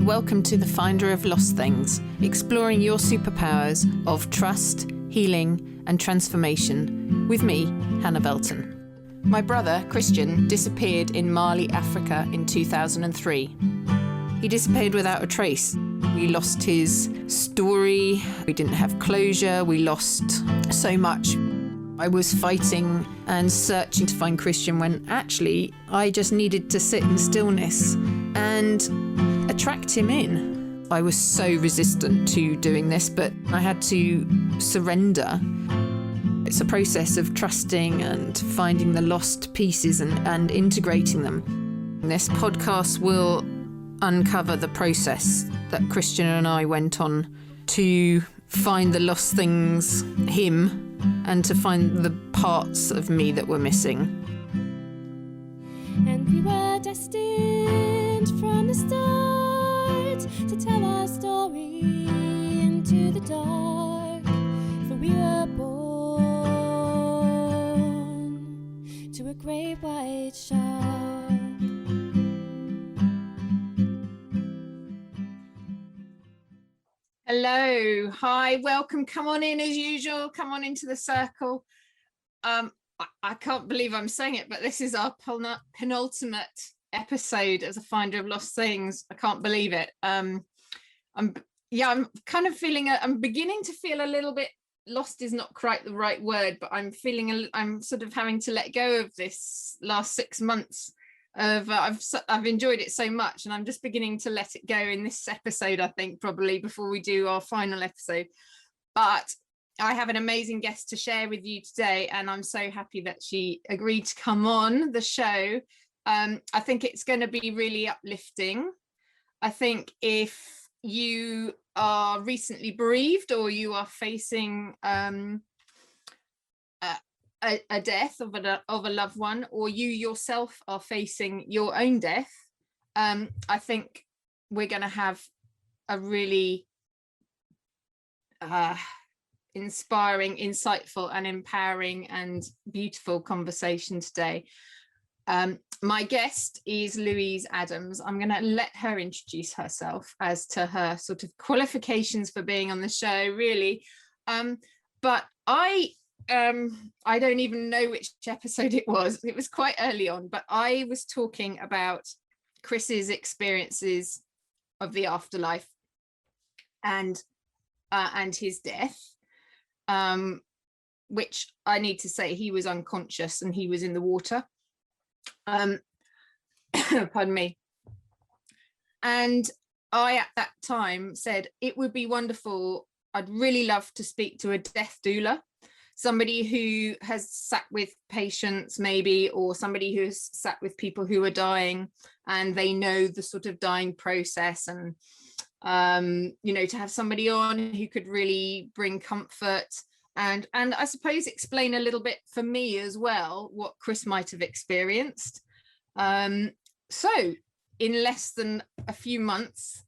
welcome to The Finder of Lost Things, exploring your superpowers of trust, healing and transformation, with me, Hannah Belton. My brother, Christian, disappeared in Mali, Africa in 2003. He disappeared without a trace. We lost his story, we didn't have closure, we lost so much. I was fighting and searching to find Christian when actually I just needed to sit in stillness and attract him in. I was so resistant to doing this, but I had to surrender. It's a process of trusting and finding the lost pieces and integrating them. This podcast will uncover the process that Christian and I went on to find the lost things, him, and to find the parts of me that were missing. And we were destined from the start to tell our story into the dark, for we were born to a great white shark. Hello, hi, welcome, come on in as usual, come on into the circle. I can't believe I'm saying it, but this is our penultimate episode as a Finder of Lost Things. I can't believe it. I'm kind of feeling, I'm beginning to feel a little bit, lost is not quite the right word, but I'm feeling, I'm sort of having to let go of this last 6 months. I've enjoyed it so much, and I'm just beginning to let it go in this episode, I think, probably before we do our final episode. But I have an amazing guest to share with you today, and I'm so happy that she agreed to come on the show. I think it's going to be really uplifting. I think if you are recently bereaved or you are facing a death of a loved one, or you yourself are facing your own death, I think we're going to have a really inspiring, insightful and empowering and beautiful conversation today. My guest is Louise Adams. I'm going to let her introduce herself as to her sort of qualifications for being on the show, really. But I don't even know which episode it was. It was quite early on, but I was talking about Chris's experiences of the afterlife and his death, which I need to say, he was unconscious and he was in the water. Pardon me. And I, at that time, said it would be wonderful. I'd really love to speak to a death doula. Somebody who has sat with patients maybe, or somebody who's sat with people who are dying and they know the sort of dying process, and to have somebody on who could really bring comfort and I suppose explain a little bit for me as well what Chris might have experienced. So in less than a few months,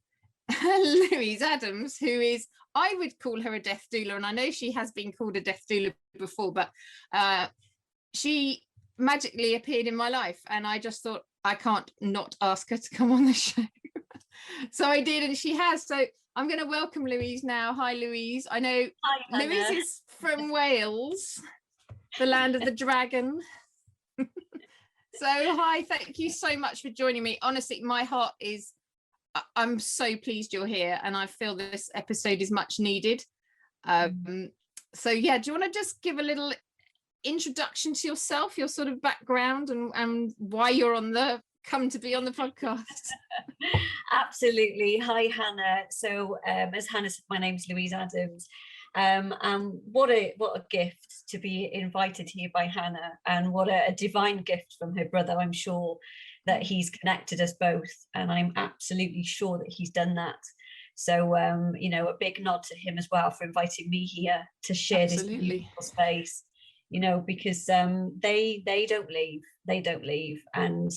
Louise Adams, who is, I would call her a death doula, and I know she has been called a death doula before, but she magically appeared in my life, and I just thought I can't not ask her to come on the show. So I did, and she has. So I'm going to welcome Louise now. Hi, Louise. I know Louise is from Wales, the land of the dragon. So hi, thank you so much for joining me. Honestly, my heart is, I'm so pleased you're here, and I feel this episode is much needed. So yeah, do you want to just give a little introduction to yourself, your sort of background, and why you're come to be on the podcast? Absolutely. Hi, Hannah. So as Hannah said, my name's Louise Adams. And what a gift to be invited here by Hannah, and what a divine gift from her brother. I'm sure that he's connected us both, and I'm absolutely sure that he's done that. So a big nod to him as well for inviting me here to share this beautiful space, because they don't leave, and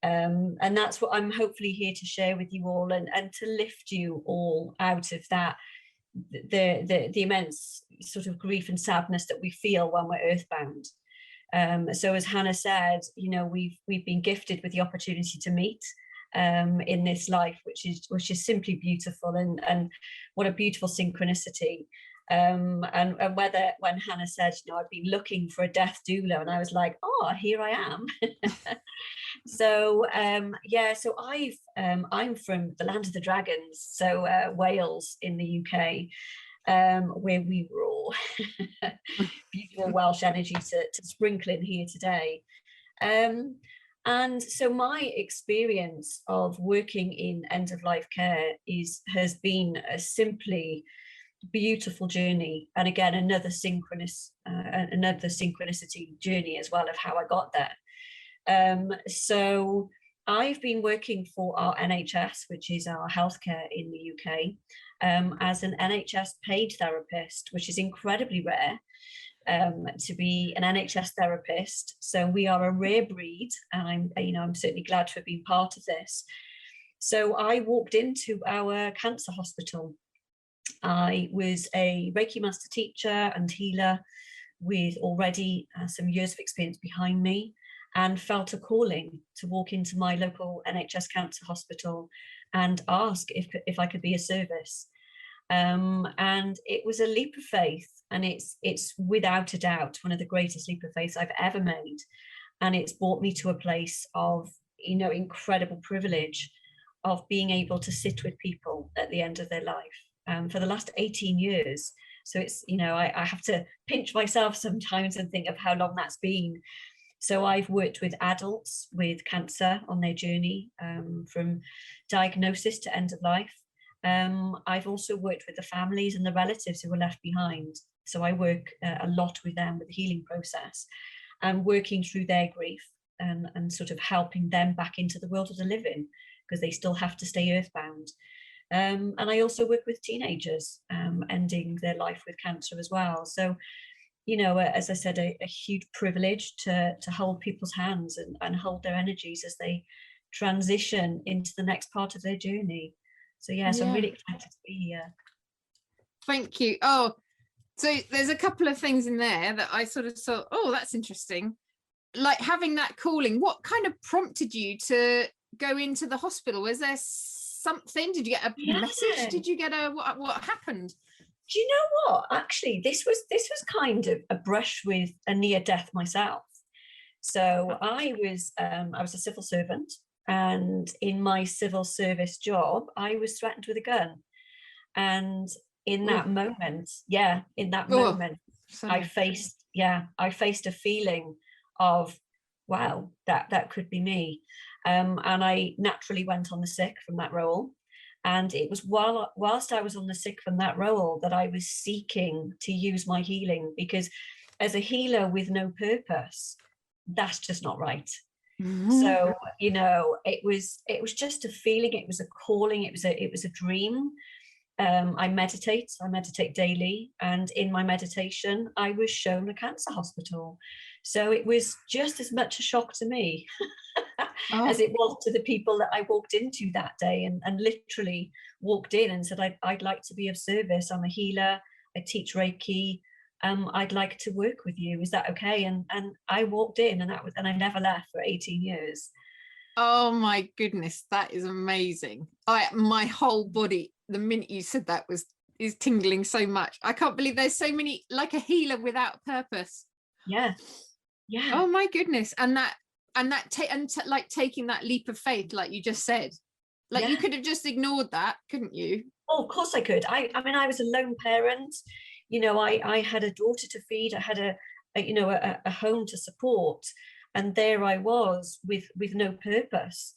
that's what I'm hopefully here to share with you all, and to lift you all out of that, the immense sort of grief and sadness that we feel when we're earthbound. So as Hannah said, we've been gifted with the opportunity to meet, in this life, which is simply beautiful, and what a beautiful synchronicity. And whether when Hannah said, I've been looking for a death doula, and I was like, oh, here I am. So so I'm from the land of the dragons, so Wales in the UK, where we were all beautiful Welsh energy to sprinkle in here today. And so my experience of working in end-of-life care has been a simply beautiful journey, and again another synchronicity journey as well of how I got there. So I've been working for our NHS, which is our healthcare in the UK, as an NHS paid therapist, which is incredibly rare. To be an NHS therapist, so we are a rare breed, and I'm certainly glad to have been part of this. So I walked into our cancer hospital. I was a Reiki master teacher and healer with already some years of experience behind me, and felt a calling to walk into my local NHS cancer hospital and ask if I could be of service. And it was a leap of faith, and it's without a doubt one of the greatest leap of faith I've ever made, and it's brought me to a place of incredible privilege of being able to sit with people at the end of their life for the last 18 years. So it's I have to pinch myself sometimes and think of how long that's been. So I've worked with adults with cancer on their journey, from diagnosis to end of life. I've also worked with the families and the relatives who were left behind. So I work a lot with them with the healing process, and working through their grief, and sort of helping them back into the world of the living, because they still have to stay earthbound. And I also work with teenagers ending their life with cancer as well. So, as I said, a huge privilege to hold people's hands and hold their energies as they transition into the next part of their journey. So yes, I'm really excited to be here. Thank you. Oh, so there's a couple of things in there that I sort of thought, oh, that's interesting. Like having that calling, what kind of prompted you to go into the hospital? Was there something? Did you get a message? Did you get what happened? Do you know what? Actually, this was kind of a brush with a near death myself. So I was a civil servant, and in my civil service job, I was threatened with a gun. And in that moment, I faced a feling of, wow, that could be me. And I naturally went on the sick from that role. And it was whilst I was on the sick from that role that I was seeking to use my healing, because as a healer with no purpose, that's just not right. So it was just a feeling, it was a calling, it was a dream. I meditate daily, and in my meditation I was shown a cancer hospital. So it was just as much a shock to me as it was to the people that I walked into that day, and literally walked in and said, I'd like to be of service. I'm a healer, I teach Reiki, I'd like to work with you, is that okay? And I walked in, and I never left for 18 years. Oh my goodness, that is amazing. My whole body, the minute you said that, is tingling so much. I can't believe there's so many, like a healer without purpose. Yeah. Oh my goodness. And like taking that leap of faith, like you just said, like you could have just ignored that, couldn't you? Oh, of course I could. I mean, I was a lone parent. I had a daughter to feed. I had a home to support, and there I was with no purpose,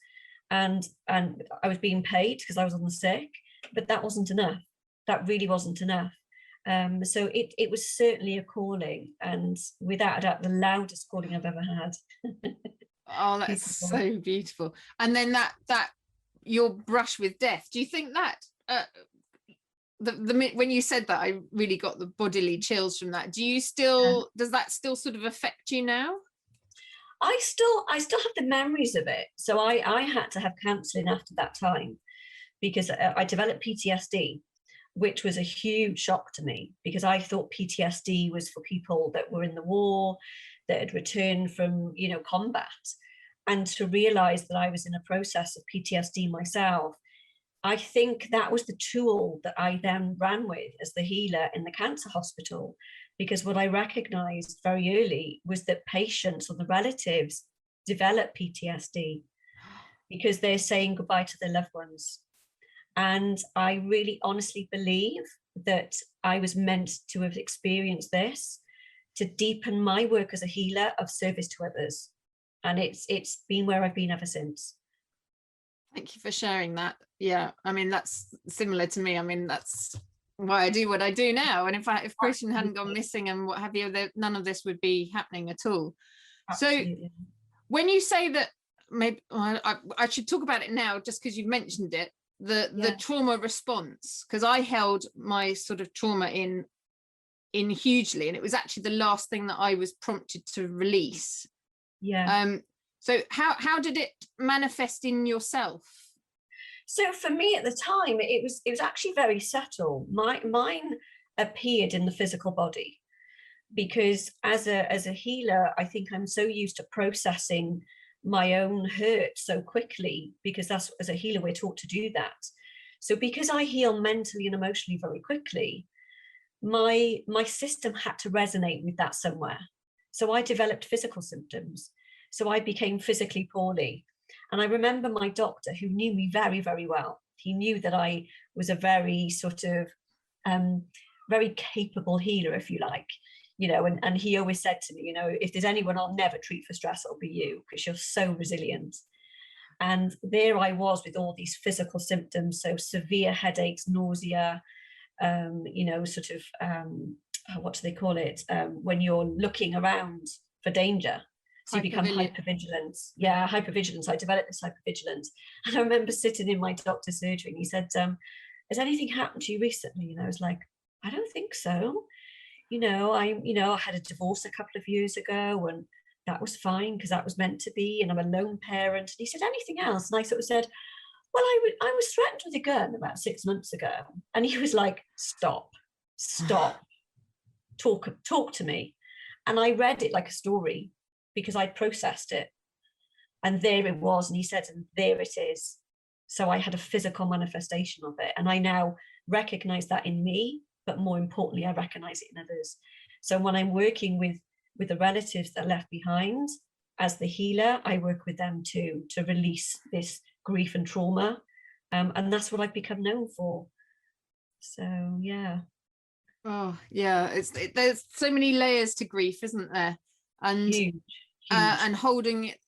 and I was being paid because I was on the sick, but that wasn't enough. That really wasn't enough. So it was certainly a calling, and without a doubt, the loudest calling I've ever had. Oh, that's so beautiful. And then that your brush with death. Do you think that when you said that, I really got the bodily chills from that. Does that still sort of affect you now? I still have the memories of it. So I had to have counselling after that time, because I developed PTSD, which was a huge shock to me, because I thought PTSD was for people that were in the war, that had returned from combat. and to realize that I was in a process of PTSD myself, I think that was the tool that I then ran with as the healer in the cancer hospital, because what I recognized very early was that patients or the relatives develop PTSD because they're saying goodbye to their loved ones. And I really honestly believe that I was meant to have experienced this to deepen my work as a healer of service to others. And it's been where I've been ever since. Thank you for sharing that. Yeah, I mean, that's similar to me. I mean, that's why I do what I do now. And if Christian hadn't gone missing and what have you, none of this would be happening at all. Absolutely. So when you say that, maybe I should talk about it now, just because you've mentioned it, the trauma response, because I held my sort of trauma in hugely, and it was actually the last thing that I was prompted to release. So how did it manifest in yourself? So for me at the time, it was actually very subtle. Mine appeared in the physical body, because as a healer, I think I'm so used to processing my own hurt so quickly, because that's, as a healer, we're taught to do that. So because I heal mentally and emotionally very quickly, my system had to resonate with that somewhere. So I developed physical symptoms. So I became physically poorly. And I remember my doctor, who knew me very, very well. He knew that I was a very sort of very capable healer, if you like, and he always said to me, if there's anyone I'll never treat for stress, it'll be you, because you're so resilient. And there I was with all these physical symptoms, so severe headaches, nausea, sort of, what do they call it? When you're looking around for danger. So you become hypervigilant. Yeah, hypervigilance. I developed this hypervigilance. And I remember sitting in my doctor's surgery and he said, has anything happened to you recently? And I was like, I don't think so. I had a divorce a couple of years ago, and that was fine because that was meant to be. And I'm a lone parent. And he said, anything else? And I sort of said, well, I was threatened with a gun about 6 months ago. And he was like, stop, talk to me. And I read it like a story, because I processed it, and there it was. And he said, and there it is. So I had a physical manifestation of it, and I now recognize that in me, but more importantly, I recognize it in others. So when I'm working with the relatives that are left behind, as the healer, I work with them to release this grief and trauma, and that's what I've become known for. So yeah. Oh yeah, there's so many layers to grief, isn't there? And huge. And holding it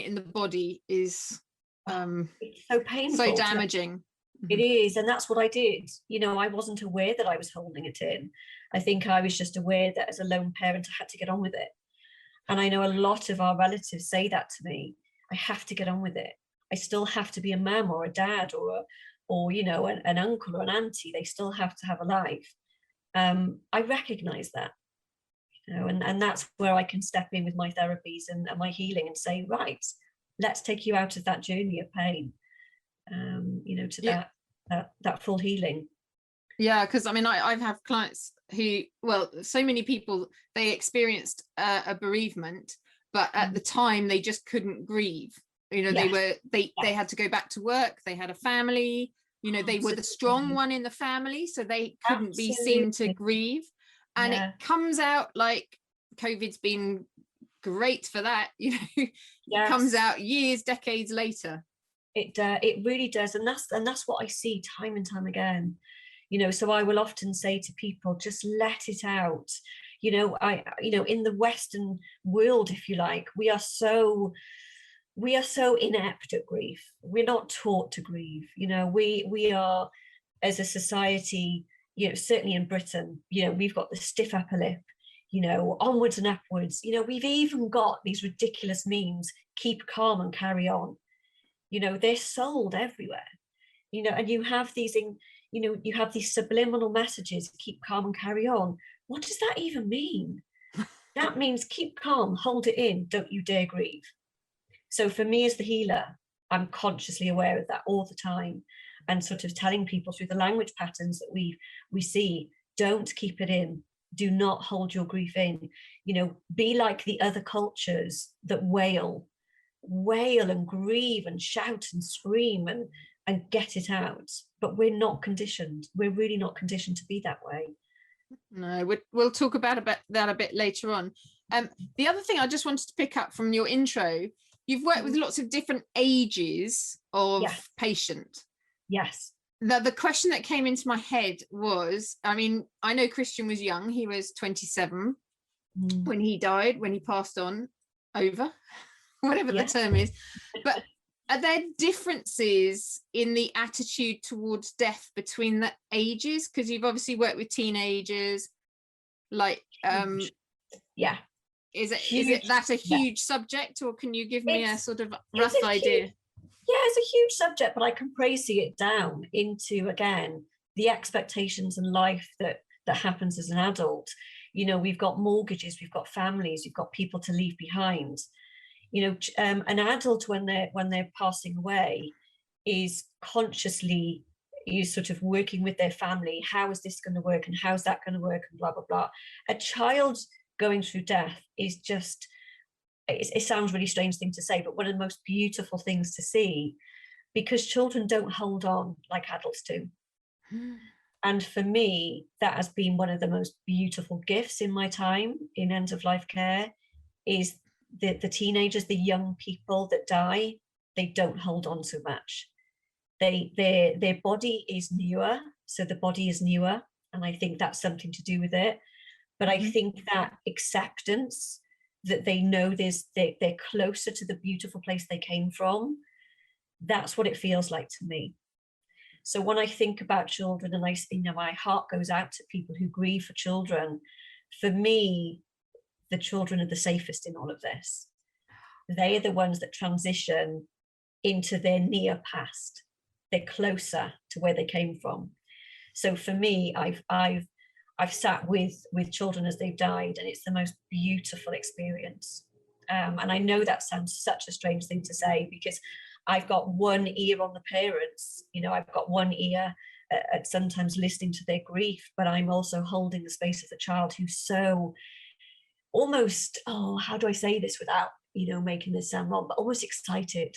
in the body is it's so painful, so damaging. It is. And that's what I did. I wasn't aware that I was holding it in. I think I was just aware that as a lone parent, I had to get on with it. And I know a lot of our relatives say that to me. I have to get on with it. I still have to be a mum or a dad or an uncle or an auntie. They still have to have a life. I recognize that. And that's where I can step in with my therapies and my healing and say, right, let's take you out of that journey of pain, to that full healing. Yeah, because I mean, I've had clients who, well, so many people, they experienced a bereavement, but at the time they just couldn't grieve. They had to go back to work. They had a family. They were the strong one in the family, so they couldn't be seen to grieve. And it comes out like COVID's been great for that, It comes out years, decades later. It really does, and that's what I see time and time again. So I will often say to people, just let it out. In the Western world, if you like, we are so inept at grief. We're not taught to grieve. We are, as a society, certainly in Britain, we've got the stiff upper lip, onwards and upwards. We've even got these ridiculous memes, keep calm and carry on. They're sold everywhere, and you have these you have these subliminal messages, keep calm and carry on. What does that even mean? That means keep calm, hold it in, don't you dare grieve. So for me as the healer, I'm consciously aware of that all the time, and sort of telling people through the language patterns that we see, don't keep it in, do not hold your grief in. Be like the other cultures that wail, wail and grieve and shout and scream and get it out. But we're not conditioned. We're really not conditioned to be that way. No, we'll talk about that a bit later on. The other thing I just wanted to pick up from your intro, you've worked with lots of different ages of patient. Yes. The question that came into my head was, I mean, I know Christian was young. He was 27 when he died, when he passed on over, whatever the term is. But are there differences in the attitude towards death between the ages? Because you've obviously worked with teenagers, like, is it that a huge subject, or can you give me a sort of rough idea? It's a huge subject, but I can see it down into, again, the expectations and life that happens as an adult. You know, we've got mortgages, we've got families, we've got people to leave behind. You know, an adult when they're passing away is consciously sort of working with their family. How is this going to work, and how's that going to work, and blah blah blah. A child going through death is just, it sounds really strange thing to say, but one of the most beautiful things to see, because children don't hold on like adults do. And for me, that has been one of the most beautiful gifts in my time in end of life care, is the teenagers, the young people that die, they don't hold on so much. Their body is newer, so the body is newer, and I think that's something to do with it. But I think that acceptance, that they know they're closer to the beautiful place they came from, that's what it feels like to me. So when I think about children, and my heart goes out to people who grieve for children, for me, the children are the safest in all of this. They are the ones that transition into their near past. They're closer to where they came from. So for me, I've sat with children as they've died, and it's the most beautiful experience. And I know that sounds such a strange thing to say, because I've got one ear on the parents, you know, I've got one ear at sometimes listening to their grief, but I'm also holding the space of the child who's so almost, how do I say this without, you know, making this sound wrong, but almost excited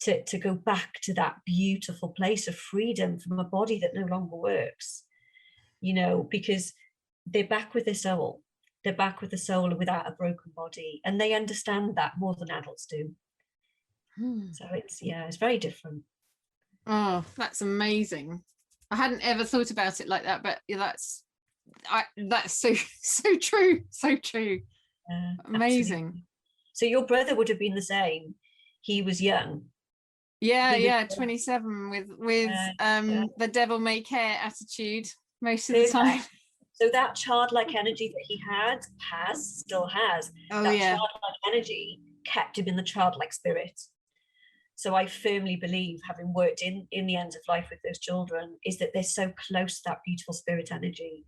to go back to that beautiful place of freedom from a body that no longer works, you know, because they're back with their soul. They're back with the soul without a broken body, and they understand that more than adults do. So it's very different. Oh, that's amazing. I hadn't ever thought about it like that, but that's so true, so true. Amazing. Absolutely. So your brother would have been the same. He was young. 27 with the devil may care attitude most of the time. So that childlike energy that he still has. Childlike energy kept him in the childlike spirit. So I firmly believe, having worked in the end of life with those children, is that they're so close to that beautiful spirit energy,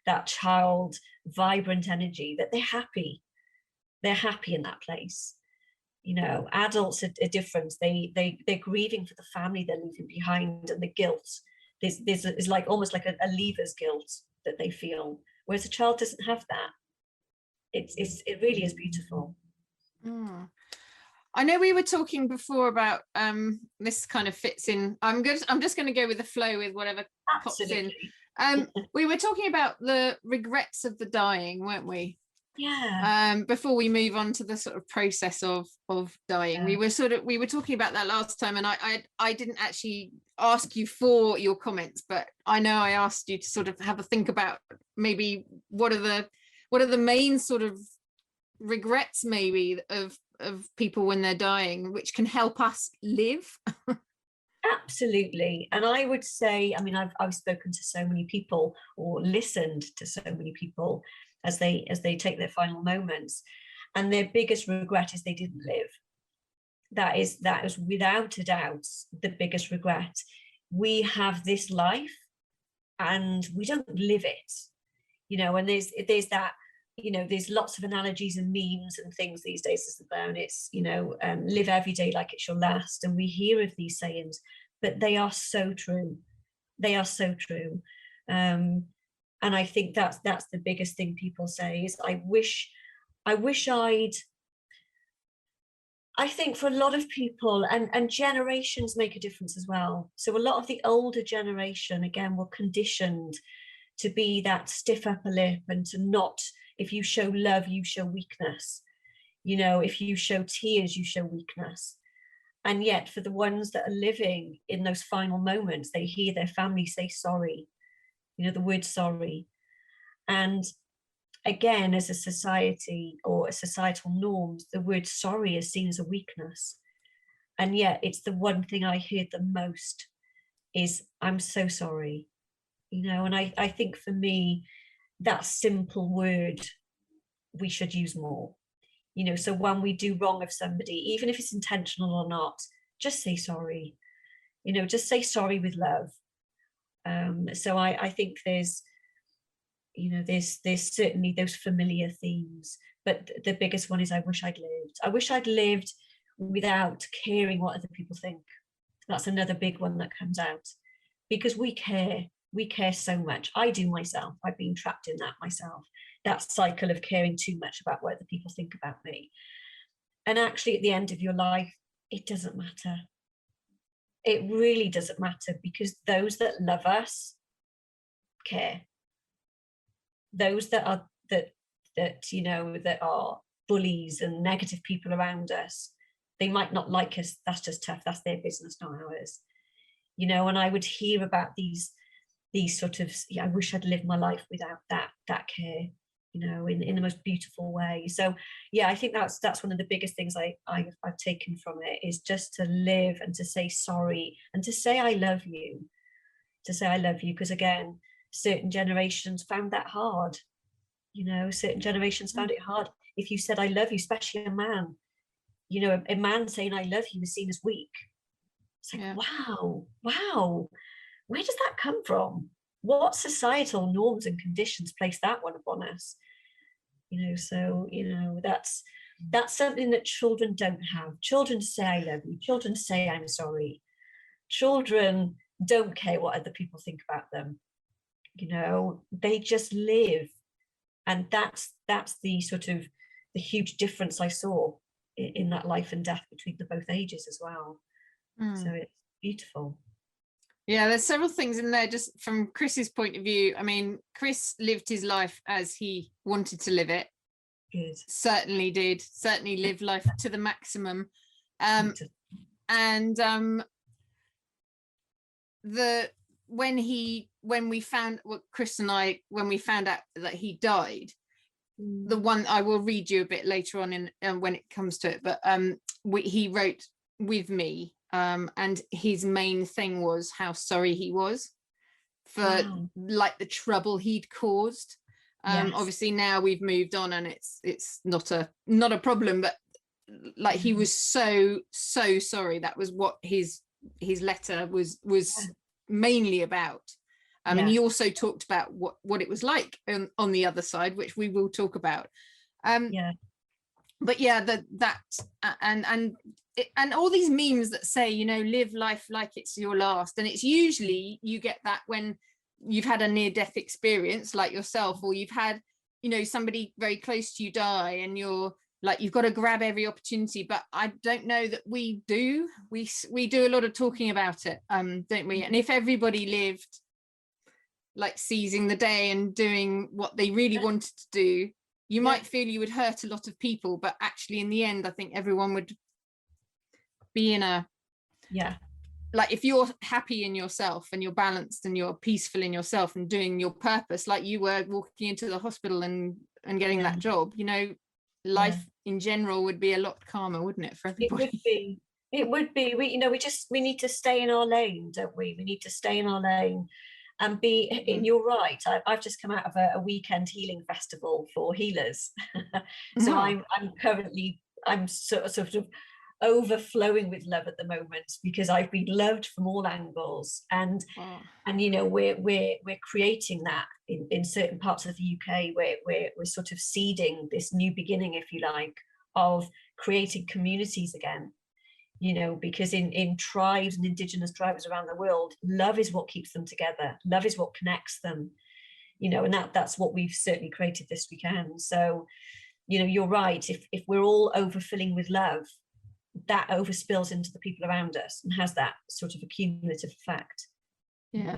that child vibrant energy, that they're happy. They're happy in that place. You know, adults are different. They're grieving for the family they're leaving behind, and the guilt. There's like almost like a leaver's guilt that they feel, whereas a child doesn't have that. It really is beautiful. I know we were talking before about this kind of fits in. I'm just going to go with the flow with whatever pops in. We were talking about the regrets of the dying, weren't we? Yeah. Before we move on to the sort of process of dying, we were talking about that last time, and I didn't actually ask you for your comments, but I know I asked you to sort of have a think about maybe what are the main sort of regrets maybe of people when they're dying, which can help us live. Absolutely. And I would say, I mean, I've spoken to so many people, or listened to so many people as they take their final moments, and their biggest regret is they didn't live. That is without a doubt the biggest regret. We have this life and we don't live it, you know. And there's that, you know, there's lots of analogies and memes and things these days about it's, you know, live every day like it's your last. And we hear of these sayings, but they are so true. They are so true. And I think that's the biggest thing people say is, I wish I'd, I think for a lot of people, and generations make a difference as well. So a lot of the older generation, again, were conditioned to be that stiff upper lip, and to not, if you show love, you show weakness. You know, if you show tears, you show weakness. And yet for the ones that are living in those final moments, they hear their family say sorry, you know, the word sorry. And again, as a society or a societal norms, the word sorry is seen as a weakness. And yet it's the one thing I hear the most is, I'm so sorry. You know, and I think for me, that simple word, we should use more. You know, so when we do wrong of somebody, even if it's intentional or not, just say sorry. You know, just say sorry with love. So I think there's, you know, there's certainly those familiar themes, but the biggest one is, I wish I'd lived. I wish I'd lived without caring what other people think. That's another big one that comes out, because we care so much. I do myself. I've been trapped in that myself, that cycle of caring too much about what other people think about me. And actually at the end of your life, it doesn't matter. It really doesn't matter, because those that love us care. Those that are you know, that are bullies and negative people around us, they might not like us. That's just tough. That's their business, not ours. You know, and I would hear about these sort of, I wish I'd lived my life without that care, you know, in the most beautiful way. So yeah, I think that's one of the biggest things I've taken from it, is just to live and to say sorry, and to say I love you, because again, certain generations found that hard. You know, certain generations found it hard. If you said I love you, especially a man, you know, a man saying I love you was seen as weak. It's like, yeah. wow, where does that come from? What societal norms and conditions place that one upon us? You know, so, you know, that's something that children don't have. Children say I love you. Children say I'm sorry. Children don't care what other people think about them. You know, they just live. And that's the sort of the huge difference I saw in that life and death between the both ages as well. So it's beautiful. Yeah, there's several things in there just from Chris's point of view. I mean, Chris lived his life as he wanted to live it. Good. Certainly lived life to the maximum. When we found out that he died, the one I will read you a bit later on in when it comes to it, but he wrote with me, and his main thing was how sorry he was for like the trouble he'd caused. Yes. Obviously now we've moved on and it's not a problem, but like he was so sorry. That was what his letter was mainly about. And he also talked about what it was like on the other side, which we will talk about. But yeah, and all these memes that say, you know, live life like it's your last, and it's usually you get that when you've had a near-death experience like yourself, or you've had, you know, somebody very close to you die, and you're like, you've got to grab every opportunity. But I don't know that we do. We do a lot of talking about it, don't we? And if everybody lived like seizing the day and doing what they really wanted to do, you might feel you would hurt a lot of people, but actually in the end I think everyone would be in a like, if you're happy in yourself and you're balanced and you're peaceful in yourself and doing your purpose, like you were walking into the hospital and getting that job, you know, life in general would be a lot calmer, wouldn't it, for everybody? It would be. We need to stay in our lane, don't we? We need to stay in our lane and be, you're right, I've just come out of a weekend healing festival for healers. So I'm currently sort of overflowing with love at the moment, because I've been loved from all angles, and you know, we're creating that in certain parts of the UK, where we're sort of seeding this new beginning, if you like, of creating communities again. You know, because in tribes and indigenous tribes around the world, love is what keeps them together. Love is what connects them, you know, and that's what we've certainly created this weekend. So, you know, you're right. If we're all overfilling with love, that overspills into the people around us and has that sort of accumulative effect. Yeah,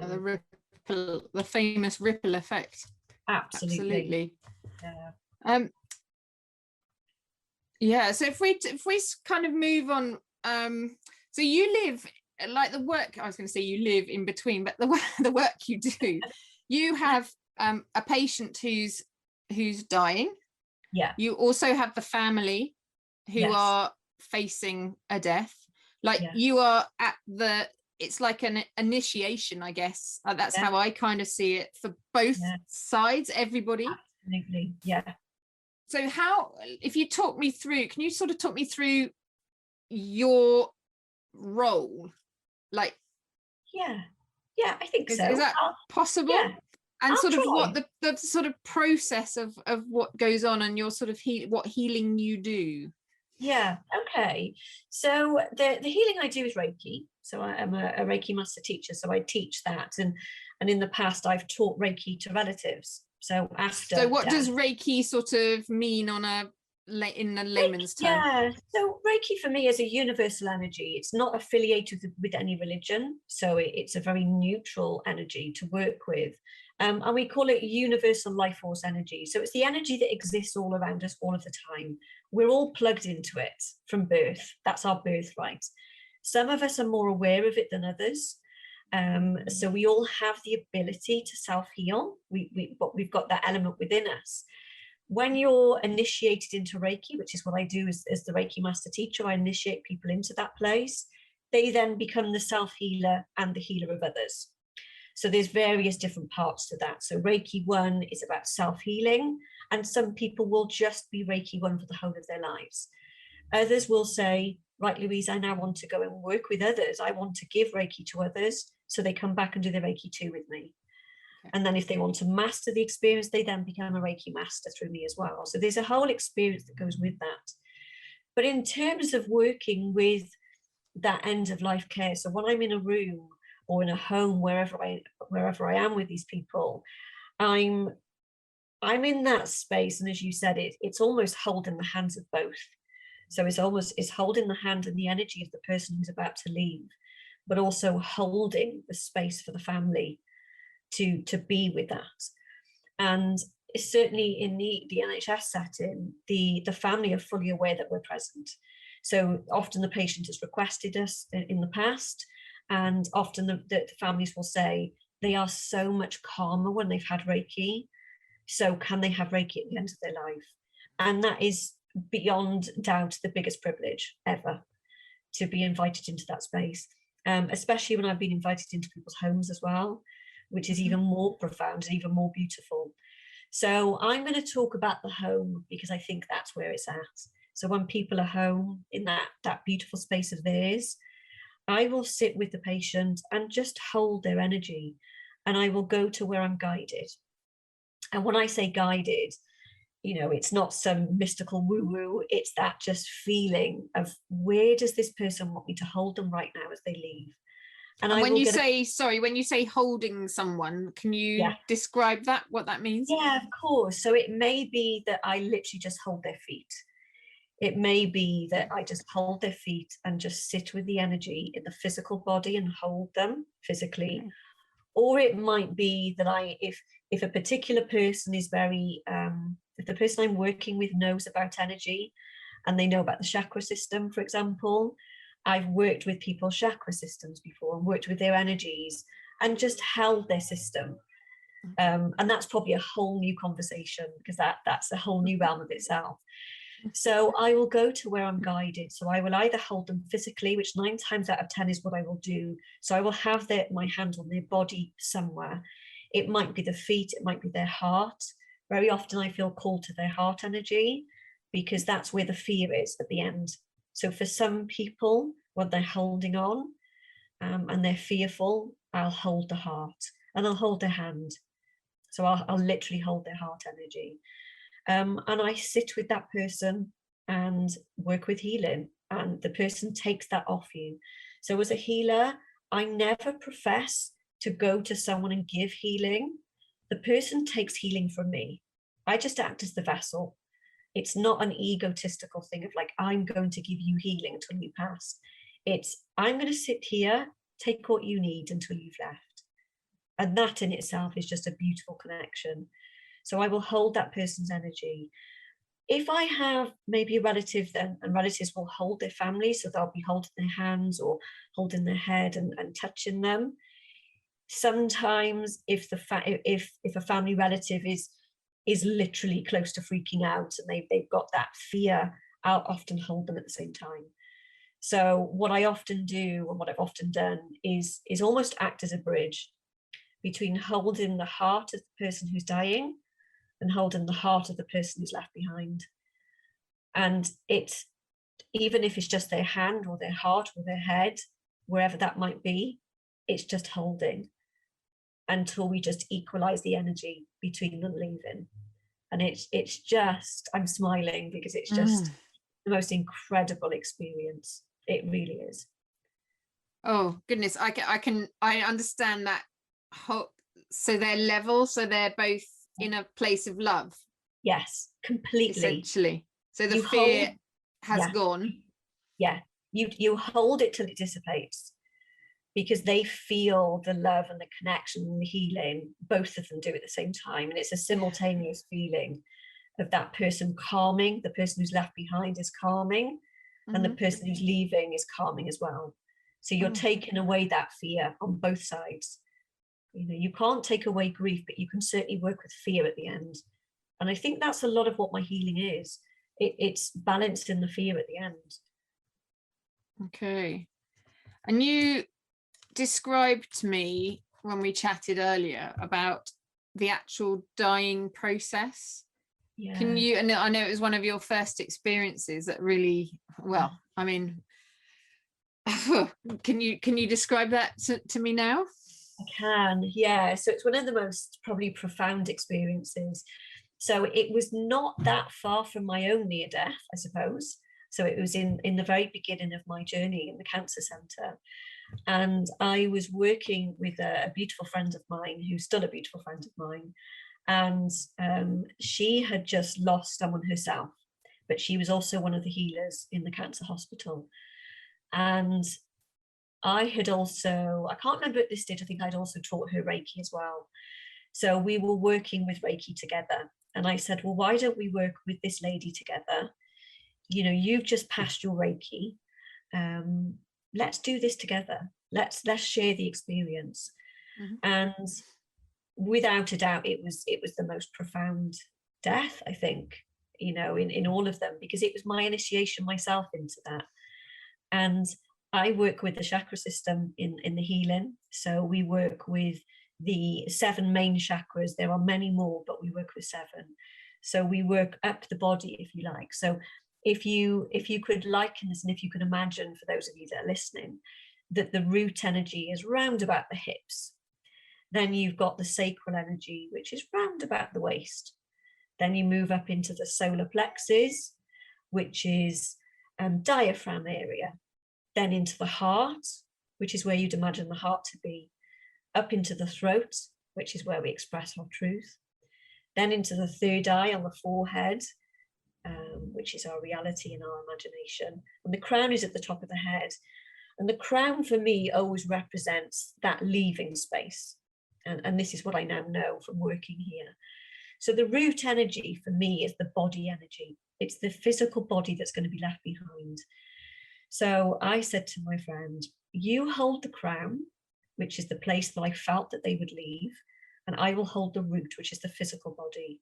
the famous ripple effect. Absolutely. Yeah. Yeah, so if we kind of move on, so you live, like the work, I was going to say you live in between, but the work you do, you have a patient who's dying. Yeah. You also have the family who Yes. are facing a death. Like Yeah. you are at it's like an initiation, I guess. That's how I kind of see it for both sides, everybody. Absolutely, yeah. So how, if you talk me through, can you sort of talk me through your role? Like, yeah, I think so. Is that possible? Yeah. And I'll sort of try. what the sort of process of what goes on and your sort of what healing you do. Yeah, okay. So the healing I do is Reiki. So I am a Reiki master teacher. So I teach that, and in the past I've taught Reiki to relatives. So after. So what does Reiki sort of mean in a layman's term? Yeah, so Reiki for me is a universal energy. It's not affiliated with any religion, so it's a very neutral energy to work with. And we call it universal life force energy. So it's the energy that exists all around us all of the time. We're all plugged into it from birth. That's our birthright. Some of us are more aware of it than others. So we all have the ability to self-heal. But we've got that element within us. When you're initiated into Reiki, which is what I do as the Reiki master teacher, I initiate people into that place. They then become the self-healer and the healer of others. So there's various different parts to that. So Reiki 1 is about self-healing, and some people will just be Reiki 1 for the whole of their lives. Others will say, right, Louise, I now want to go and work with others. I want to give Reiki to others. So they come back and do the Reiki 2 with me. And then if they want to master the experience, they then become a Reiki master through me as well. So there's a whole experience that goes with that. But in terms of working with that end of life care, so when I'm in a room or in a home, wherever I am with these people, I'm in that space. And as you said, it's almost holding the hands of both. So it's holding the hand and the energy of the person who's about to leave, but also holding the space for the family to be with that. And certainly in the NHS setting, the family are fully aware that we're present. So often the patient has requested us in the past, and often the families will say they are so much calmer when they've had Reiki. So can they have Reiki at the end of their life? And that is beyond doubt the biggest privilege ever, to be invited into that space, especially when I've been invited into people's homes as well, which is even more profound and even more beautiful. So I'm going to talk about the home because I think that's where it's at. So when people are home in that beautiful space of theirs, I will sit with the patient and just hold their energy, and I will go to where I'm guided. And when I say guided, it's not some mystical woo-woo, it's that just feeling of where does this person want me to hold them right now as they leave. And when you say holding someone, can you describe that, what that means? Yeah, of course. So it may be that I literally just hold their feet. It may be that I just hold their feet and just sit with the energy in the physical body and hold them physically. Okay. Or it might be that if a particular person is very, if the person I'm working with knows about energy and they know about the chakra system, for example, I've worked with people's chakra systems before and worked with their energies and just held their system. And that's probably a whole new conversation because that's a whole new realm of itself. So I will go to where I'm guided. So I will either hold them physically, which 9 times out of 10 is what I will do. So I will have my hand on their body somewhere. It might be the feet, it might be their heart. Very often I feel called to their heart energy because that's where the fear is at the end. So for some people, when they're holding on and they're fearful, I'll hold the heart and I'll hold their hand. So I'll literally hold their heart energy. And I sit with that person and work with healing, and the person takes that off you. So as a healer, I never profess to go to someone and give healing. The person takes healing from me. I just act as the vessel. It's not an egotistical thing of like, I'm going to give you healing until you pass. It's, I'm going to sit here, take what you need until you've left. And that in itself is just a beautiful connection. So I will hold that person's energy. If I have maybe a relative, then, and relatives will hold their family, so they'll be holding their hands or holding their head and touching them. Sometimes if a family relative is literally close to freaking out and they've got that fear, I'll often hold them at the same time. So what I often do, and what I've often done, is almost act as a bridge between holding the heart of the person who's dying and holding the heart of the person who's left behind. And it's, even if it's just their hand or their heart or their head, wherever that might be, it's just holding until we just equalize the energy between them leaving. And it's just, I'm smiling because it's just the most incredible experience. It really is. Oh goodness, I understand that. So they're level, so they're both in a place of love. Yes, completely. Essentially. So the fear has gone. Yeah, you hold it till it dissipates, because they feel the love and the connection and the healing. Both of them do at the same time, and it's a simultaneous feeling of that person calming, the person who's left behind is calming, and the person who's leaving is calming as well. So you're taking away that fear on both sides. You know, you can't take away grief, but you can certainly work with fear at the end. And I think that's a lot of what my healing is. It's balanced in the fear at the end. Okay. And you described to me when we chatted earlier about the actual dying process. Yeah. Can you, and I know it was one of your first experiences that really, well, I mean, can you describe that to me now? I can, yeah. So it's one of the most probably profound experiences. So it was not that far from my own near death, I suppose. So it was in the very beginning of my journey in the cancer centre. And I was working with a beautiful friend of mine, who's still a beautiful friend of mine. And she had just lost someone herself, but she was also one of the healers in the cancer hospital. And I had also, I can't remember at this stage, I think I'd also taught her Reiki as well. So we were working with Reiki together. And I said, well, why don't we work with this lady together? You know, you've just passed your Reiki. Let's do this together. Let's share the experience. And without a doubt, it was the most profound death, I think, you know, in all of them, because it was my initiation myself into that. And I work with the chakra system in the healing. So we work with the 7 main chakras. There are many more, but we work with 7. So we work up the body, if you like. So if you could liken this, and if you could imagine, for those of you that are listening, that the root energy is round about the hips. Then you've got the sacral energy, which is round about the waist. Then you move up into the solar plexus, which is diaphragm area. Then into the heart, which is where you'd imagine the heart to be. Up into the throat, which is where we express our truth. Then into the third eye on the forehead, which is our reality and our imagination. And the crown is at the top of the head. And the crown for me always represents that leaving space. And this is what I now know from working here. So the root energy for me is the body energy. It's the physical body that's going to be left behind. So I said to my friend, you hold the crown, which is the place that I felt that they would leave, and I will hold the root, which is the physical body.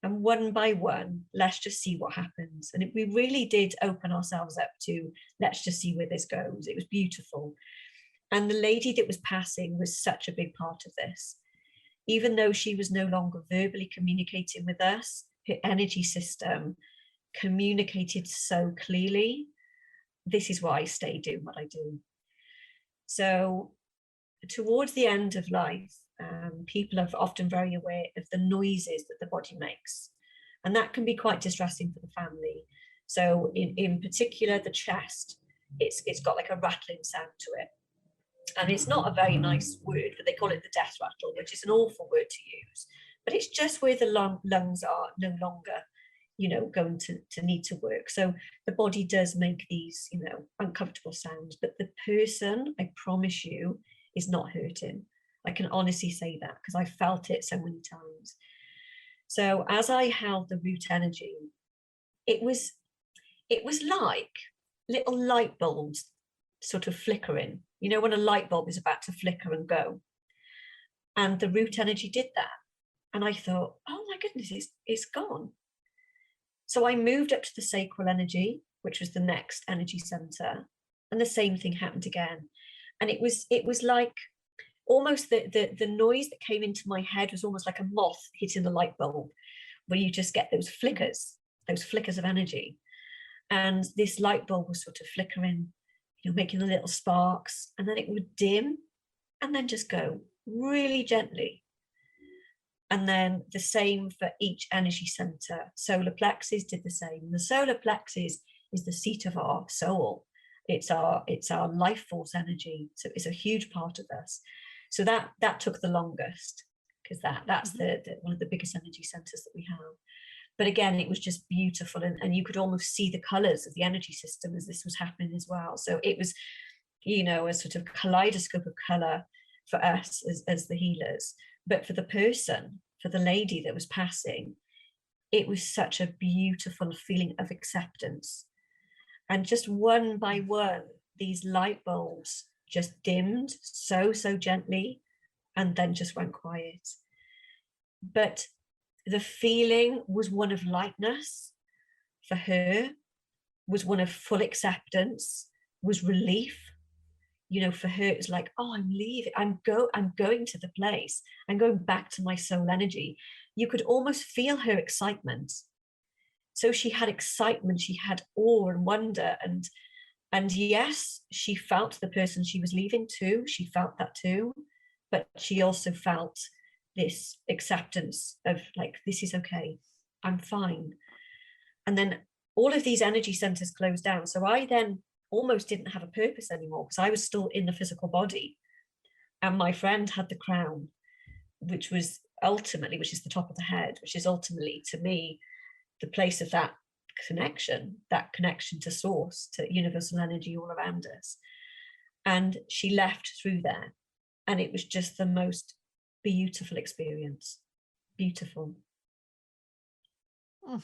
And one by one, let's just see what happens. And we really did open ourselves up to, let's just see where this goes. It was beautiful. And the lady that was passing was such a big part of this. Even though she was no longer verbally communicating with us, her energy system communicated so clearly. This is why I stay doing what I do. So towards the end of life, people are often very aware of the noises that the body makes. And that can be quite distressing for the family. So in particular, the chest, it's got like a rattling sound to it. And it's not a very nice word, but they call it the death rattle, which is an awful word to use. But it's just where the lungs are no longer going to need to work. So the body does make these, uncomfortable sounds, but the person, I promise you, is not hurting. I can honestly say that because I felt it so many times. So as I held the root energy, it was like little light bulbs sort of flickering, when a light bulb is about to flicker and go. And the root energy did that. And I thought, oh my goodness, it's gone. So I moved up to the sacral energy, which was the next energy center, and the same thing happened again. And it was like almost the noise that came into my head was almost like a moth hitting the light bulb, where you just get those flickers of energy. And this light bulb was sort of flickering, making the little sparks, and then it would dim and then just go really gently. And then the same for each energy center. Solar plexus did the same. The solar plexus is the seat of our soul. It's our life force energy. So it's a huge part of us. So that took the longest, because that's the one of the biggest energy centers that we have. But again, it was just beautiful, and you could almost see the colors of the energy system as this was happening as well. So it was, a sort of kaleidoscope of color for us as the healers. But for the person, for the lady that was passing, it was such a beautiful feeling of acceptance. And just one by one, these light bulbs just dimmed so gently, and then just went quiet. But the feeling was one of lightness for her, was one of full acceptance, was relief. For her, it was like, oh, I'm leaving. I'm going to the place. I'm going back to my soul energy. You could almost feel her excitement. So she had excitement, she had awe and wonder, and yes, she felt the person she was leaving too. She felt that too, but she also felt this acceptance of like, this is okay, I'm fine. And then all of these energy centers closed down. So I then almost didn't have a purpose anymore, because I was still in the physical body, and my friend had the crown, which is the top of the head, which is ultimately, to me, the place of that connection to source, to universal energy all around us. And she left through there, and it was just the most beautiful experience. Beautiful. Oh.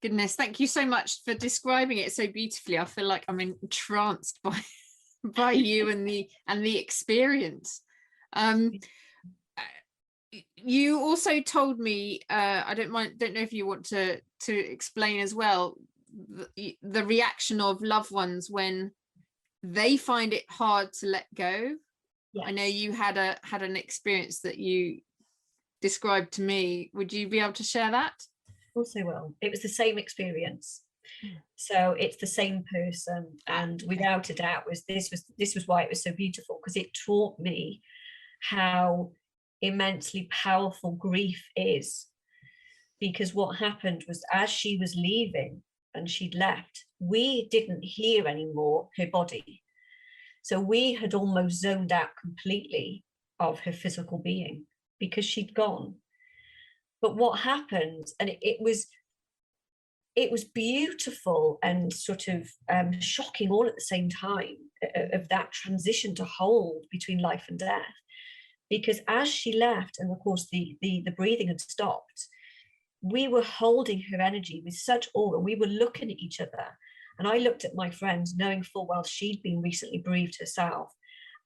Goodness, thank you so much for describing it so beautifully. I feel like I'm entranced by you and the experience. You also told me, I don't know if you want to explain as well, the reaction of loved ones when they find it hard to let go. Yes. I know you had an experience that you described to me. Would you be able to share that? Of course I will. It was the same experience. So it's the same person, and without a doubt this was why it was so beautiful, because it taught me how immensely powerful grief is. Because what happened was, as she was leaving and she'd left, we didn't hear anymore her body. So we had almost zoned out completely of her physical being, because she'd gone. But what happened, and it was beautiful and sort of shocking all at the same time, of that transition to hold between life and death. Because as she left, and of course the breathing had stopped, we were holding her energy with such awe, and we were looking at each other. And I looked at my friend, knowing full well she'd been recently bereaved herself.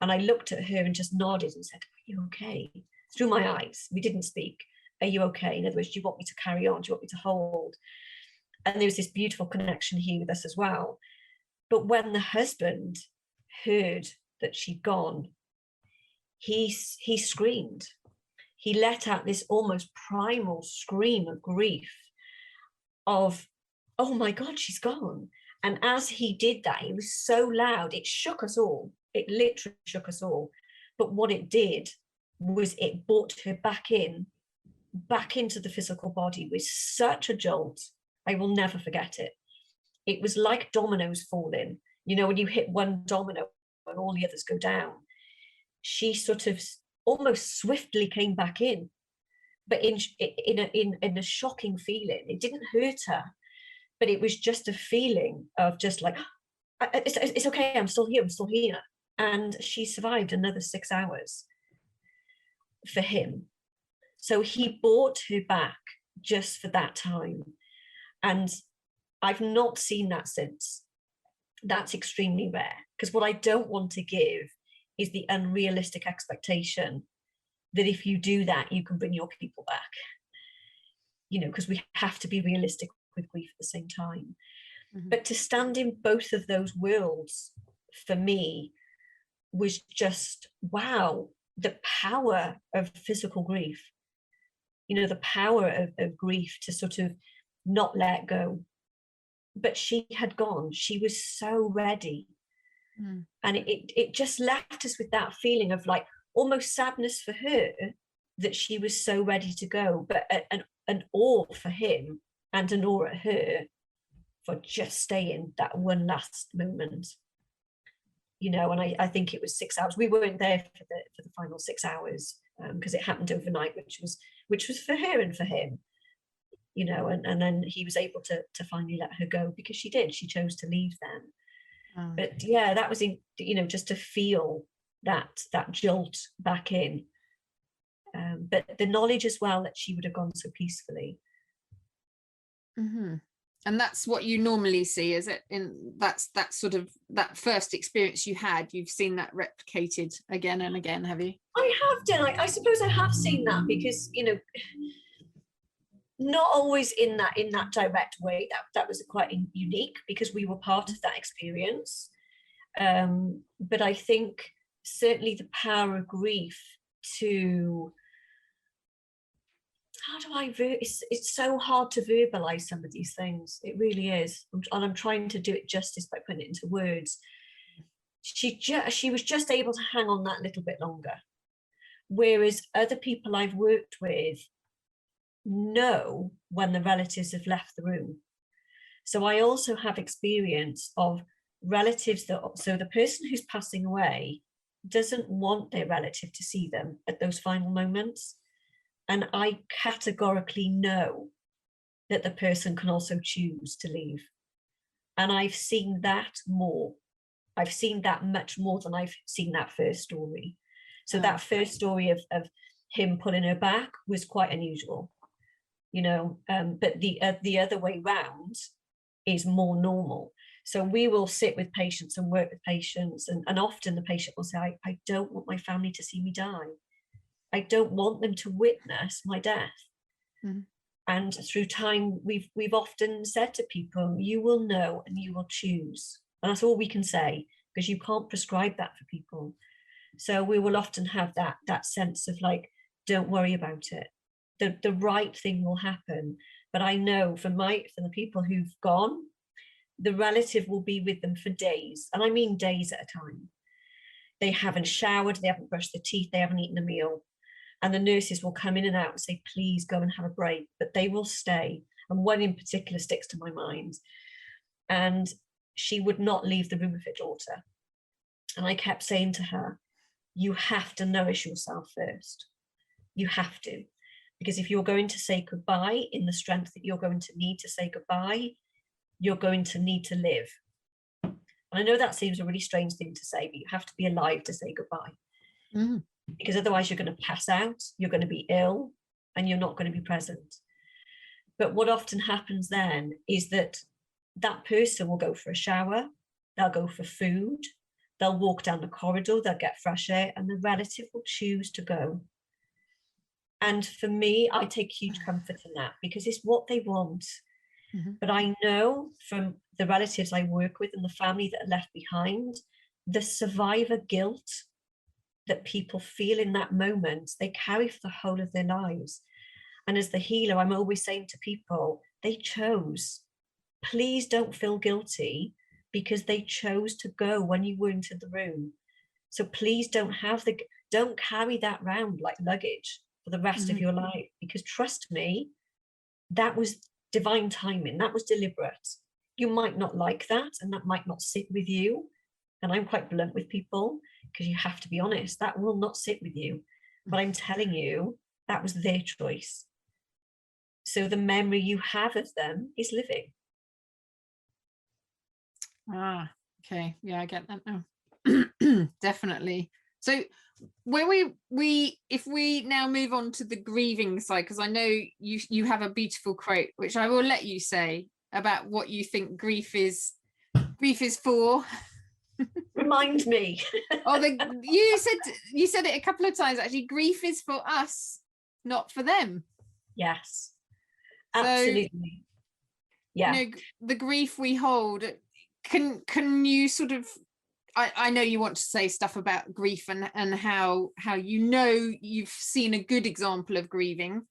And I looked at her and just nodded and said, "Are you okay?" Through my eyes. We didn't speak. "Are you okay?" In other words, do you want me to carry on? Do you want me to hold? And there was this beautiful connection here with us as well. But when the husband heard that she'd gone, he screamed. He let out this almost primal scream of grief of, oh my God, she's gone. And as he did that, it was so loud, it shook us all. It literally shook us all. But what it did was it brought her back into the physical body with such a jolt. I will never forget it. It was like dominoes falling. When you hit one domino and all the others go down. She sort of almost swiftly came back in, but in a shocking feeling. It didn't hurt her, but it was just a feeling of just like, it's okay, I'm still here. And she survived another 6 hours for him. So he brought her back just for that time. And I've not seen that since. That's extremely rare, because what I don't want to give is the unrealistic expectation that if you do that, you can bring your people back. You know, because we have to be realistic with grief at the same time. Mm-hmm. But to stand in both of those worlds for me was just, wow, the power of physical grief, you know, the power of grief to sort of not let go. But she had gone, she was so ready. And it just left us with that feeling of like almost sadness for her that she was so ready to go, but an awe for him and an awe at her for just staying that one last moment. You know, and I think it was 6 hours. We weren't there for the final 6 hours because it happened overnight, which was for her and for him. You know, and then he was able to finally let her go, because she chose to leave then. But yeah, that was, you know, just to feel that jolt back in. But the knowledge as well that she would have gone so peacefully. Mm-hmm. And that's what you normally see, is it? That's sort of that first experience you had, you've seen that replicated again and again, have you? I have done. I suppose I have seen that, because, you know, not always in that direct way. That was quite unique, because we were part of that experience. But I think certainly the power of grief to, it's so hard to verbalize some of these things. It really is. And I'm trying to do it justice by putting it into words. She was just able to hang on that little bit longer. Whereas other people I've worked with know when the relatives have left the room. So I also have experience of relatives so the person who's passing away doesn't want their relative to see them at those final moments. And I categorically know that the person can also choose to leave. And I've seen that more. I've seen that much more than I've seen that first story. So that first story of him pulling her back was quite unusual, you know, but the other way round is more normal. So we will sit with patients and work with patients, and often the patient will say, I don't want my family to see me die. I don't want them to witness my death. Mm-hmm. And through time, we've often said to people, you will know and you will choose. And that's all we can say, because you can't prescribe that for people. So we will often have that sense of like, don't worry about it. The right thing will happen. But I know from the people who've gone, the relative will be with them for days. And I mean days at a time. They haven't showered, they haven't brushed their teeth, they haven't eaten a meal. And the nurses will come in and out and say, please go and have a break, but they will stay. And one in particular sticks to my mind. And she would not leave the room with her daughter. And I kept saying to her, you have to nourish yourself first. You have to. Because if you're going to say goodbye in the strength that you're going to need to say goodbye, you're going to need to live. And I know that seems a really strange thing to say, but you have to be alive to say goodbye. Mm-hmm. Because otherwise you're going to pass out, you're going to be ill, and you're not going to be present. But what often happens then is that person will go for a shower, they'll go for food, they'll walk down the corridor, they'll get fresh air, and the relative will choose to go. And for me, I take huge comfort in that, because it's what they want. Mm-hmm. But I know from the relatives I work with and the family that are left behind, the survivor guilt that people feel in that moment, they carry for the whole of their lives. And as the healer, I'm always saying to people, they chose. Please don't feel guilty, because they chose to go when you weren't in the room. So please don't carry that around like luggage for the rest of your life, because trust me, that was divine timing. That was deliberate. You might not like that, and that might not sit with you. And I'm quite blunt with people, because you have to be honest, that will not sit with you. But I'm telling you, That was their choice. So the memory you have of them is living. Ah, okay. Yeah, I get that now. Definitely. So when we if we now move on to the grieving side, because I know you have a beautiful quote, which I will let you say, about what you think grief is for. Remind me. Oh, you said it a couple of times actually. Grief is for us, not for them. Yes, So, absolutely. Yeah. you know, the grief we hold, can you sort of, I know you want to say stuff about grief and how you know you've seen a good example of grieving,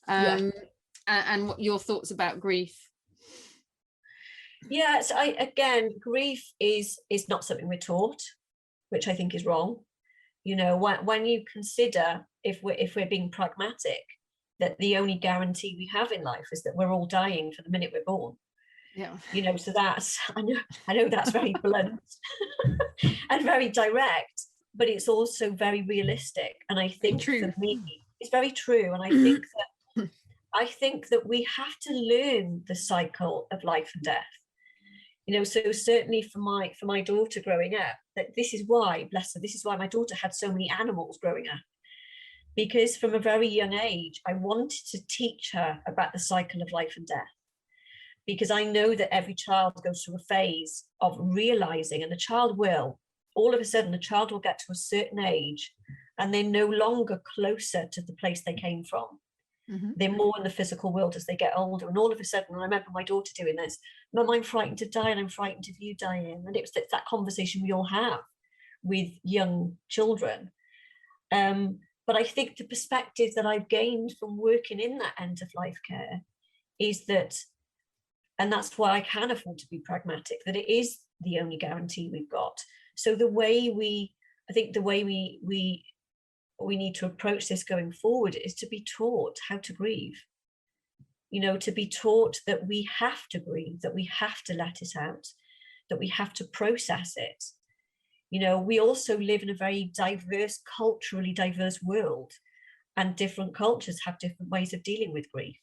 and what your thoughts about grief. Yeah, so again, grief is not something we're taught, which I think is wrong. You know, when you consider, if we're being pragmatic, that the only guarantee we have in life is that we're all dying from the minute we're born. Yeah. You know, so that's, I know that's very blunt and very direct, but it's also very realistic. And I think for me, it's very true. And I think that we have to learn the cycle of life and death. You know, so certainly for my daughter growing up, that this is why, bless her, this is why my daughter had so many animals growing up. Because from a very young age, I wanted to teach her about the cycle of life and death. Because I know that every child goes through a phase of realizing, and the child will, all of a sudden, the child will get to a certain age and they're no longer closer to the place they came from. Mm-hmm. They're more in the physical world as they get older. And all of a sudden, I remember my daughter doing this, Mum, I'm frightened to die and I'm frightened of you dying. And it's that conversation we all have with young children. But I think the perspective that I've gained from working in that end of life care is that, and that's why I can afford to be pragmatic, that it is the only guarantee we've got. So the way we need to approach this going forward is to be taught how to grieve. You know, to be taught that we have to grieve, that we have to let it out, that we have to process it. You know, we also live in a very diverse, culturally diverse world, and different cultures have different ways of dealing with grief.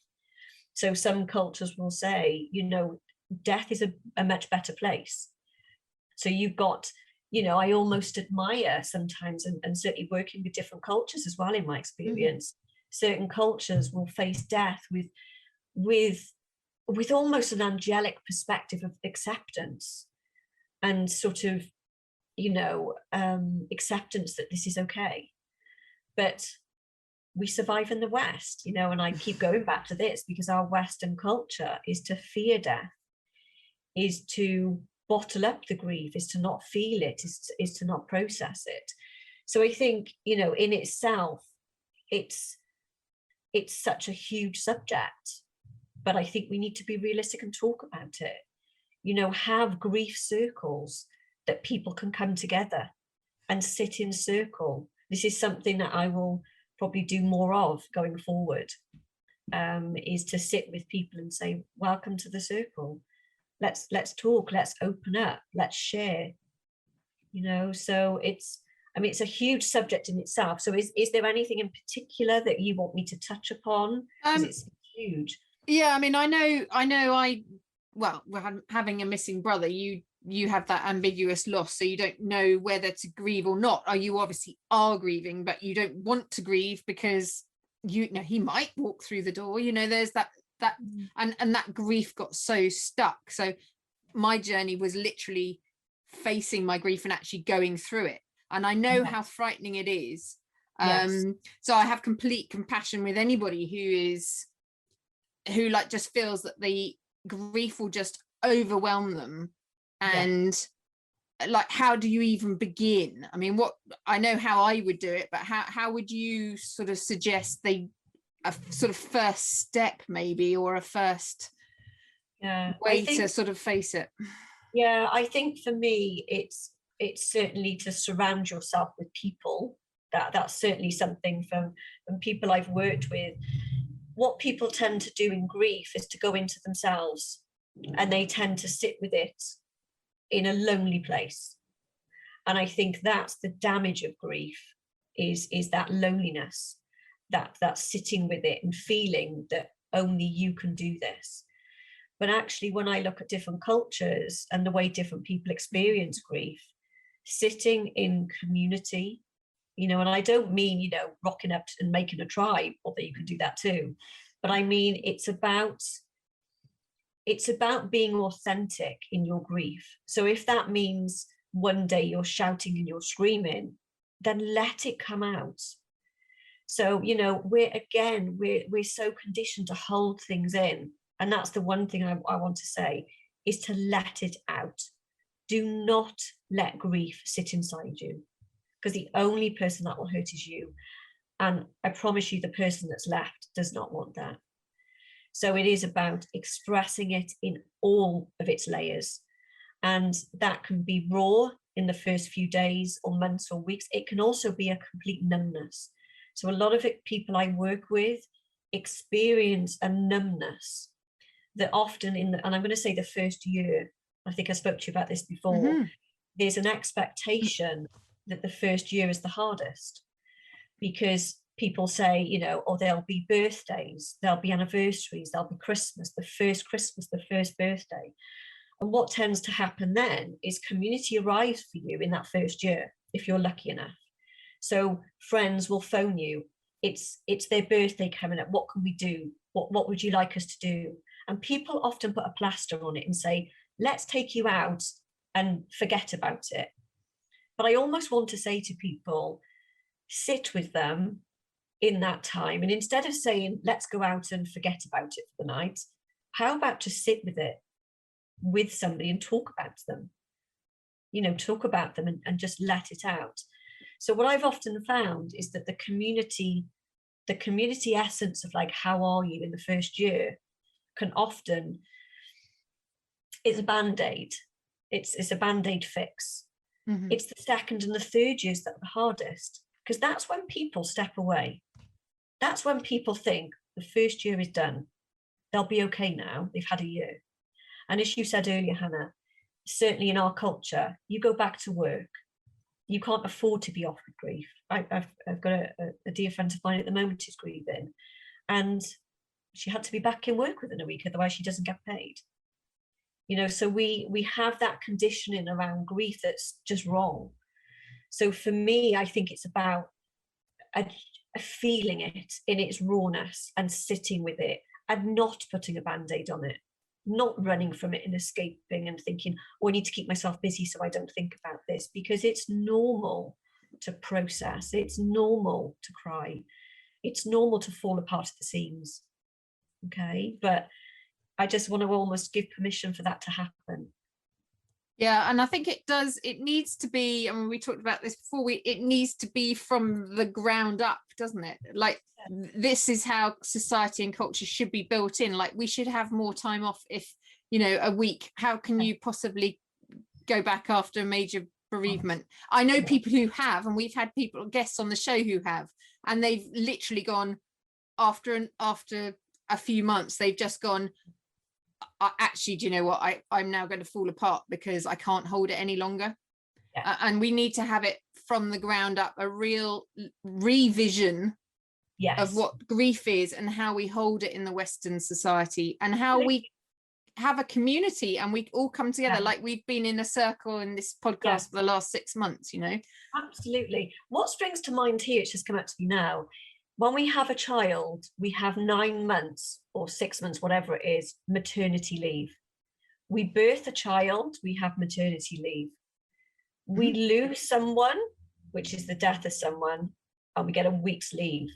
So some cultures will say, you know, death is a much better place. So you've got, you know, I almost admire sometimes, and certainly working with different cultures as well in my experience, certain cultures will face death with almost an angelic perspective of acceptance and sort of, you know, acceptance that this is okay. But we survive in the West, you know, and I keep going back to this because our Western culture is to fear death, is to bottle up the grief, is to not feel it, is to not process it. So I think, you know, in itself, it's such a huge subject, but I think we need to be realistic and talk about it. You know, have grief circles that people can come together and sit in circle. This is something that I will probably do more of going forward, is to sit with people and say, welcome to the circle. Let's talk, let's open up, let's share, you know. So it's a huge subject in itself. So is there anything in particular that you want me to touch upon? Because it's huge. Yeah, I mean, I know well, having a missing brother, you have that ambiguous loss, so you don't know whether to grieve or not. You obviously are grieving, but you don't want to grieve because you know he might walk through the door, you know. There's that and that grief got so stuck. So my journey was literally facing my grief and actually going through it, and I know how frightening it is. So I have complete compassion with anybody who like just feels that the grief will just overwhelm them, and like, how do you even begin? I mean, what I know how I would do it, but how would you sort of suggest a sort of first step maybe, or a first way to sort of face it? Yeah, I think for me it's certainly to surround yourself with people. That's certainly something from people I've worked with. What people tend to do in grief is to go into themselves, and they tend to sit with it in a lonely place. And I think that's the damage of grief, is that loneliness. that sitting with it and feeling that only you can do this. But actually, when I look at different cultures and the way different people experience grief, sitting in community, you know, and I don't mean, you know, rocking up and making a tribe, although you can do that too, but I mean it's about being authentic in your grief. So if that means one day you're shouting and you're screaming, then let it come out. So, you know, we're so conditioned to hold things in. And that's the one thing I want to say, is to let it out. Do not let grief sit inside you, because the only person that will hurt is you. And I promise you, the person that's left does not want that. So it is about expressing it in all of its layers. And that can be raw in the first few days or months or weeks. It can also be a complete numbness. So a lot of people I work with experience a numbness that often and I'm going to say the first year, I think I spoke to you about this before, there's an expectation that the first year is the hardest, because people say, you know, or there'll be birthdays, there'll be anniversaries, there'll be Christmas, the first birthday. And what tends to happen then is community arrives for you in that first year, if you're lucky enough. So friends will phone you. It's their birthday coming up. What can we do? What would you like us to do? And people often put a plaster on it and say, let's take you out and forget about it. But I almost want to say to people, sit with them in that time. And instead of saying, let's go out and forget about it for the night, how about to sit with it with somebody and talk about them, you know, talk about them and just let it out. So what I've often found is that the community essence of like, how are you in the first year, can often, it's a band-aid. It's a band-aid fix. Mm-hmm. It's the second and the third years that are the hardest, because that's when people step away. That's when people think the first year is done. They'll be okay now. They've had a year. And as you said earlier, Hannah, certainly in our culture, you go back to work. You can't afford to be off with grief. I've got a dear friend of mine at the moment who's grieving, and she had to be back in work within a week, otherwise she doesn't get paid. You know, so we have that conditioning around grief that's just wrong. So for me, I think it's about feeling it in its rawness and sitting with it and not putting a band-aid on it, not running from it and escaping and thinking, oh, I need to keep myself busy so I don't think about this, because it's normal to process. It's normal to cry. It's normal to fall apart at the seams. Okay, but I just want to almost give permission for that to happen. Yeah, and I think it needs to be, I mean, we talked about this before, it needs to be from the ground up, doesn't it? Like, this is how society and culture should be built in. Like, we should have more time off. If, you know, a week, how can you possibly go back after a major bereavement? I know people who have, and we've had guests on the show who have, and they've literally gone after a few months, they've just gone, actually, do you know what, I'm now going to fall apart because I can't hold it any longer. And we need to have it from the ground up, a real revision of what grief is and how we hold it in the Western society, and how we have a community and we all come together, like we've been in a circle in this podcast for the last 6 months, you know. Absolutely. What springs to mind here, it's just come out to me now, when we have a child, we have 9 months or 6 months, whatever it is, maternity leave. We birth a child, we have maternity leave. We lose someone, which is the death of someone, and we get a week's leave.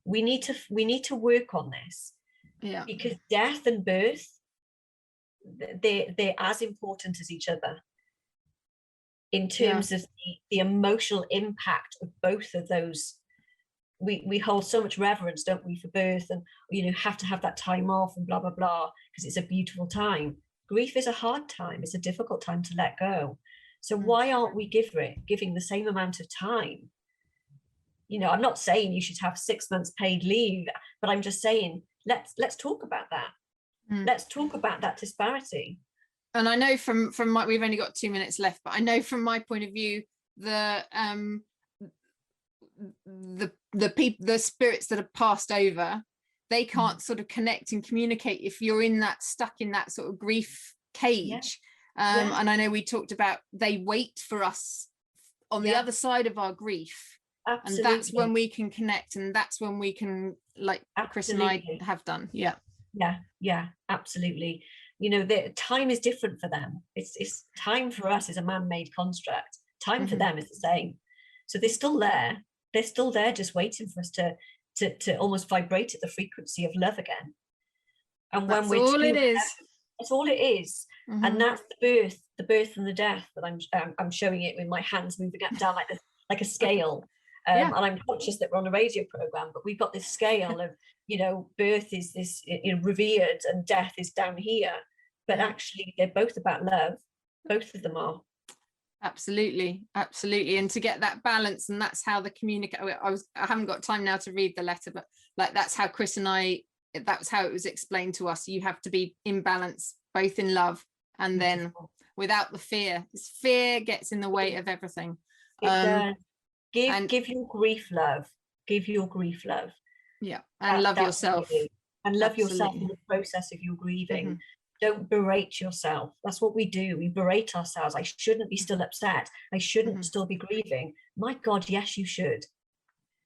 We need to work on this, because death and birth, they're as important as each other in terms of the emotional impact of both of those. We hold so much reverence, don't we, for birth, and, you know, have to have that time off and blah blah blah, because it's a beautiful time. Grief is a hard time. It's a difficult time to let go. So why aren't we giving the same amount of time? You know, I'm not saying you should have 6 months paid leave, but I'm just saying let's talk about that. Let's talk about that disparity. And I know from my, we've only got 2 minutes left, but I know from my point of view, the spirits that have passed over, they can't sort of connect and communicate if you're stuck in that sort of grief cage. And I know we talked about they wait for us on the other side of our grief. Absolutely. And that's when we can connect, and that's when we can, like Chris and I have done. Yeah, absolutely. The time is different for them. It's time for us is a man-made construct. Time for them is the same. So they're still there. They're still there, just waiting for us to almost vibrate at the frequency of love again. And when we're all it is. That's all it is. And that's the birth and the death that I'm showing it with my hands moving up and down like a scale. And I'm conscious that we're on a radio program, but we've got this scale of, birth is this, revered, and death is down here. But actually, they're both about love. Both of them are. Absolutely. And to get that balance, and that's how the I haven't got time now to read the letter, but like that's how Chris and I, that's how it was explained to us. You have to be in balance, both in love and then without the fear. Fear gets in the way of everything. Give your grief love. Give your grief love. Yeah, and love yourself. And love yourself in the process of your grieving. Don't berate yourself. That's what we do. We berate ourselves. I shouldn't be still upset. I shouldn't still be grieving. My God, yes, you should.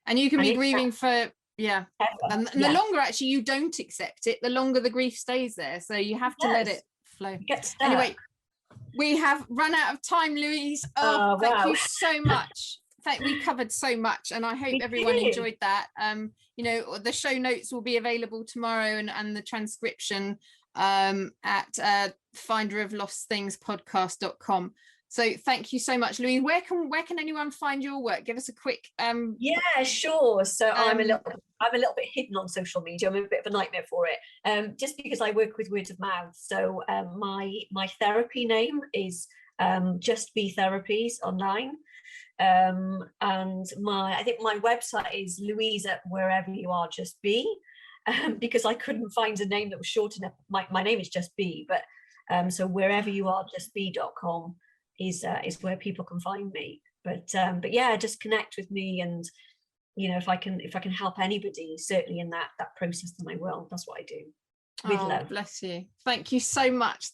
And you can be grieving for, and the longer actually you don't accept it, the longer the grief stays there. So you have to let it flow. Anyway, we have run out of time, Louise. Thank you so much. We covered so much, and I hope everyone enjoyed that. The show notes will be available tomorrow, and the transcription at finderoflostthingspodcast.com. So thank you so much, Louise. Where can anyone find your work? Give us a quick sure. So I'm a little bit hidden on social media. I'm a bit of a nightmare for it, just because I work with word of mouth. So my therapy name is Just Be Therapies online, and I think my website is Louise at Wherever You Are Just Be. Because I couldn't find a name that was short enough. My name is Just Be, but so wherever you are, justbe.com is where people can find me. But just connect with me, and if I can help anybody, certainly in that process, then I will. That's what I do. With love. Bless you. Thank you so much,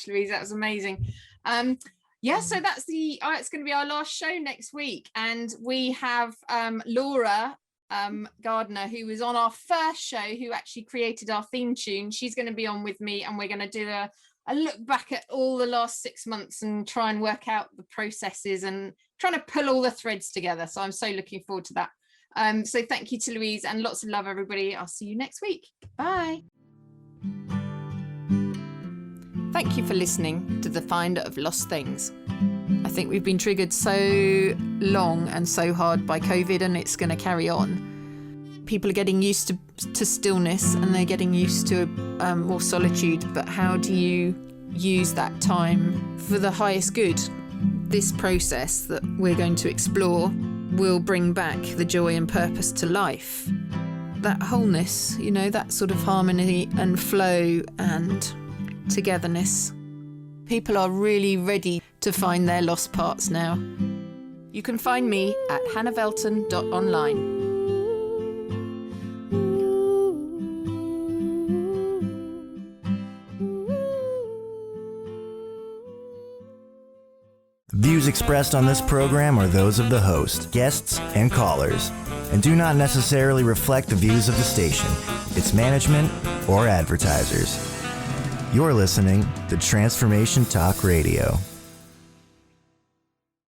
Louise. That was amazing. So that's it's going to be our last show next week, and we have Laura Gardner, who was on our first show, who actually created our theme tune. She's going to be on with me, and we're going to do a look back at all the last 6 months and try and work out the processes and trying to pull all the threads together. So I'm so looking forward to that. So thank you to Louise, and lots of love, everybody. I'll see you next week. Bye. Thank you for listening to The Finder of Lost Things. I think we've been triggered so long and so hard by COVID, and it's going to carry on. People are getting used to stillness, and they're getting used to more solitude. But how do you use that time for the highest good? This process that we're going to explore will bring back the joy and purpose to life. That wholeness, that sort of harmony and flow and togetherness. People are really ready to find their lost parts now. You can find me at hannahvelton.online. The views expressed on this program are those of the host, guests, and callers, and do not necessarily reflect the views of the station, its management, or advertisers. You're listening to Transformation Talk Radio.